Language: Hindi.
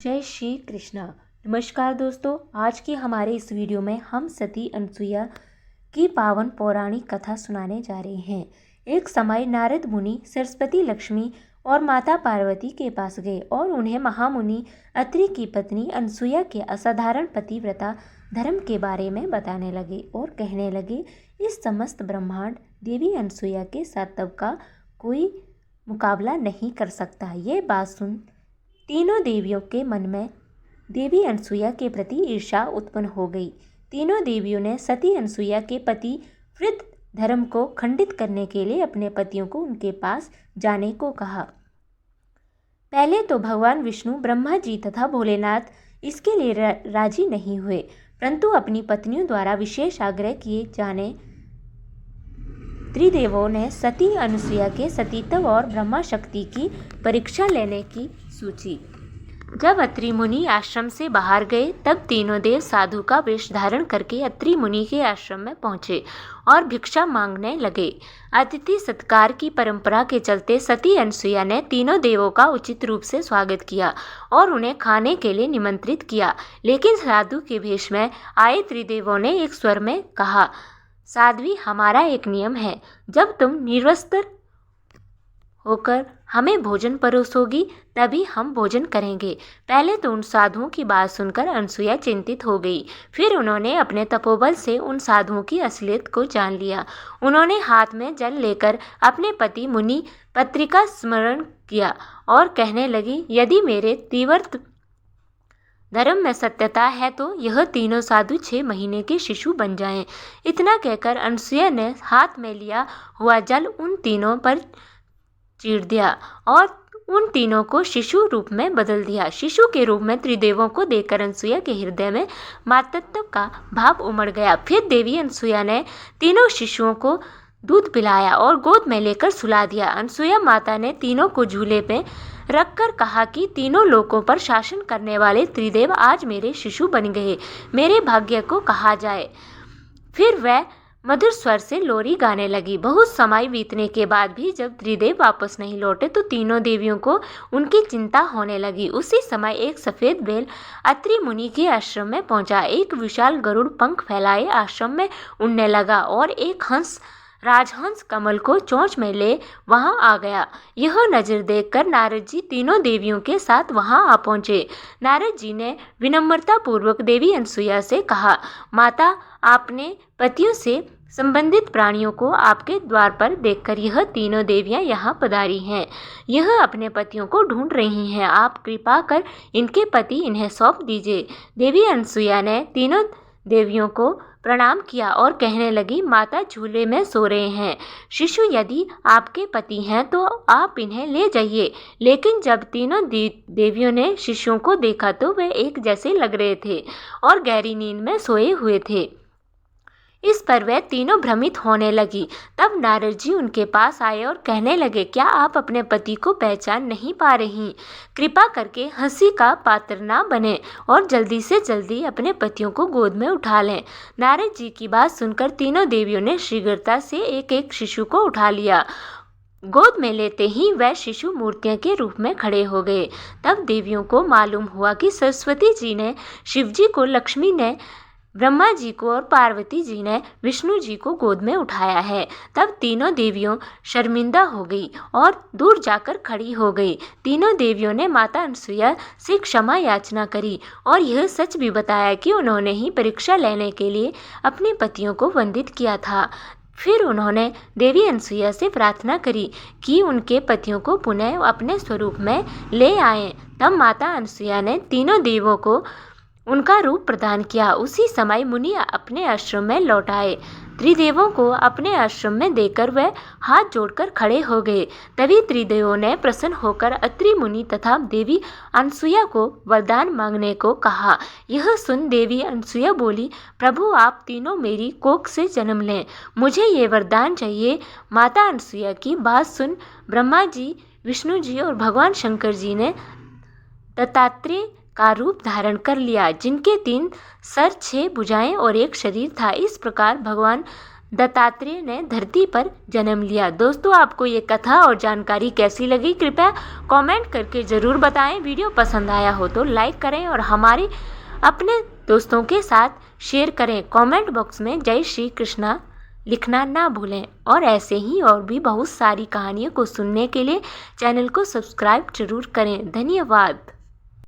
जय श्री कृष्णा। नमस्कार दोस्तों, आज की हमारे इस वीडियो में हम सती अनसुईया की पावन पौराणिक कथा सुनाने जा रहे हैं। एक समय नारद मुनि सरस्वती, लक्ष्मी और माता पार्वती के पास गए और उन्हें महामुनि अत्रि की पत्नी अनसुईया के असाधारण पतिव्रता धर्म के बारे में बताने लगे और कहने लगे, इस समस्त ब्रह्मांड देवी अनसुईया के साथ तब का कोई मुकाबला नहीं कर सकता। ये बात सुन तीनों देवियों के मन में देवी अनसुईया के प्रति ईर्ष्या उत्पन्न हो गई। तीनों देवियों ने सती अनसुईया के पति व्रत धर्म को खंडित करने के लिए अपने पतियों को उनके पास जाने को कहा। पहले तो भगवान विष्णु, ब्रह्मा जी तथा भोलेनाथ इसके लिए राजी नहीं हुए, परंतु अपनी पत्नियों द्वारा विशेष आग्रह किए जाने त्रिदेवों ने सती अनसुईया के सतीत्व और ब्रह्मा शक्ति की परीक्षा लेने की सूची। जब अत्रि मुनि आश्रम से बाहर गए, तब तीनों देव साधु का वेश धारण करके अत्रि मुनि के आश्रम में पहुंचे और भिक्षा मांगने लगे। अतिथि सत्कार की परंपरा के चलते सती अनसुईया ने तीनों देवों का उचित रूप से स्वागत किया और उन्हें खाने के लिए निमंत्रित किया। लेकिन साधु के वेश में आए त्रिदेवों ने एक स्वर में कहा, साध्वी, हमारा एक नियम है, जब तुम निर्वस्त्र होकर हमें भोजन परोसोगी तभी हम भोजन करेंगे। पहले तो उन साधुओं की बात सुनकर अनसुईया चिंतित हो गई। फिर उन्होंने अपने तपोबल से उन साधुओं की असलियत को जान लिया। उन्होंने हाथ में जल लेकर अपने पति मुनि पत्रि का स्मरण किया और कहने लगी, यदि मेरे तीव्र धर्म में सत्यता है तो यह तीनों साधु 6 महीने के शिशु बन जाएं। इतना कहकर अनसुईया ने हाथ में लिया हुआ जल उन तीनों पर चीर दिया और उन तीनों को शिशु रूप में बदल दिया। शिशु के रूप में त्रिदेवों को देखकर अनसुईया के हृदय में मातृत्व का भाव उमड़ गया। फिर देवी अनसुईया ने तीनों शिशुओं को दूध पिलाया और गोद में लेकर सुला दिया। अनसुईया माता ने तीनों को झूले पे रखकर कहा कि तीनों लोकों पर शासन करने वाले त्रिदेव आज मेरे शिशु बन गए, मेरे भाग्य को कहा जाए। फिर वह मधुर स्वर से लोरी गाने लगी। बहुत समय बीतने के बाद भी जब त्रिदेव वापस नहीं लौटे तो तीनों देवियों को उनकी चिंता होने लगी। उसी समय एक सफेद बैल अत्रि मुनि के आश्रम में पहुंचा। एक विशाल गरुड़ पंख फैलाए आश्रम में उड़ने लगा और एक हंस, राजहंस, कमल को चोंच में ले वहां आ गया। यह नजर देखकर नारद जी तीनों देवियों के साथ वहां आ पहुंचे। नारद जी ने विनम्रता पूर्वक देवी अनसुईया से कहा, माता, आपने पतियों से संबंधित प्राणियों को आपके द्वार पर देखकर यह तीनों देवियां यहाँ पधारी हैं। यह अपने पतियों को ढूंढ रही हैं। आप कृपा कर इनके पति इन्हें सौंप दीजिए। देवी अनसुईया ने तीनों देवियों को प्रणाम किया और कहने लगी, माता झूले में सो रहे हैं। शिशु यदि आपके पति हैं तो आप इन्हें ले जाइए। लेकिन जब तीनों देवियों ने शिशुओं को देखा तो वे एक जैसे लग रहे थे और गहरी नींद में सोए हुए थे। इस पर वे तीनों भ्रमित होने लगी। तब नारद जी उनके पास आए और कहने लगे, क्या आप अपने पति को पहचान नहीं पा रही? कृपा करके हंसी का पात्र ना बने और जल्दी से जल्दी अपने पतियों को गोद में उठा लें। नारद जी की बात सुनकर तीनों देवियों ने शीघ्रता से एक एक शिशु को उठा लिया। गोद में लेते ही वह शिशु मूर्तियों के रूप में खड़े हो गए। तब देवियों को मालूम हुआ कि सरस्वती जी ने शिव जी को, लक्ष्मी ने ब्रह्मा जी को और पार्वती जी ने विष्णु जी को गोद में उठाया है। तब तीनों देवियों शर्मिंदा हो गई और दूर जाकर खड़ी हो गई। तीनों देवियों ने माता अनसुईया से क्षमा याचना करी और यह सच भी बताया कि उन्होंने ही परीक्षा लेने के लिए अपने पतियों को वंदित किया था। फिर उन्होंने देवी अनसुईया से प्रार्थना करी कि उनके पतियों को पुनः अपने स्वरूप में ले आएं। तब माता अनसुईया ने तीनों देवों को उनका रूप प्रदान किया। उसी समय मुनि अपने आश्रम में लौट आए। त्रिदेवों को अपने आश्रम में देखकर वह हाथ जोड़कर खड़े हो गए। तभी त्रिदेवों ने प्रसन्न होकर अत्रि मुनि तथा देवी अनसुईया को वरदान मांगने को कहा। यह सुन देवी अनसुईया बोली, प्रभु, आप तीनों मेरी कोख से जन्म लें, मुझे ये वरदान चाहिए। माता अनसुईया की बात सुन ब्रह्मा जी, विष्णु जी और भगवान शंकर जी ने दत्तात्रेय का रूप धारण कर लिया, जिनके 3 सर, 6 भुजाएं और 1 शरीर था। इस प्रकार भगवान दत्तात्रेय ने धरती पर जन्म लिया। दोस्तों, आपको ये कथा और जानकारी कैसी लगी कृपया कमेंट करके ज़रूर बताएं। वीडियो पसंद आया हो तो लाइक करें और हमारे अपने दोस्तों के साथ शेयर करें। कमेंट बॉक्स में जय श्री कृष्णा लिखना ना भूलें और ऐसे ही और भी बहुत सारी कहानियों को सुनने के लिए चैनल को सब्सक्राइब जरूर करें। धन्यवाद।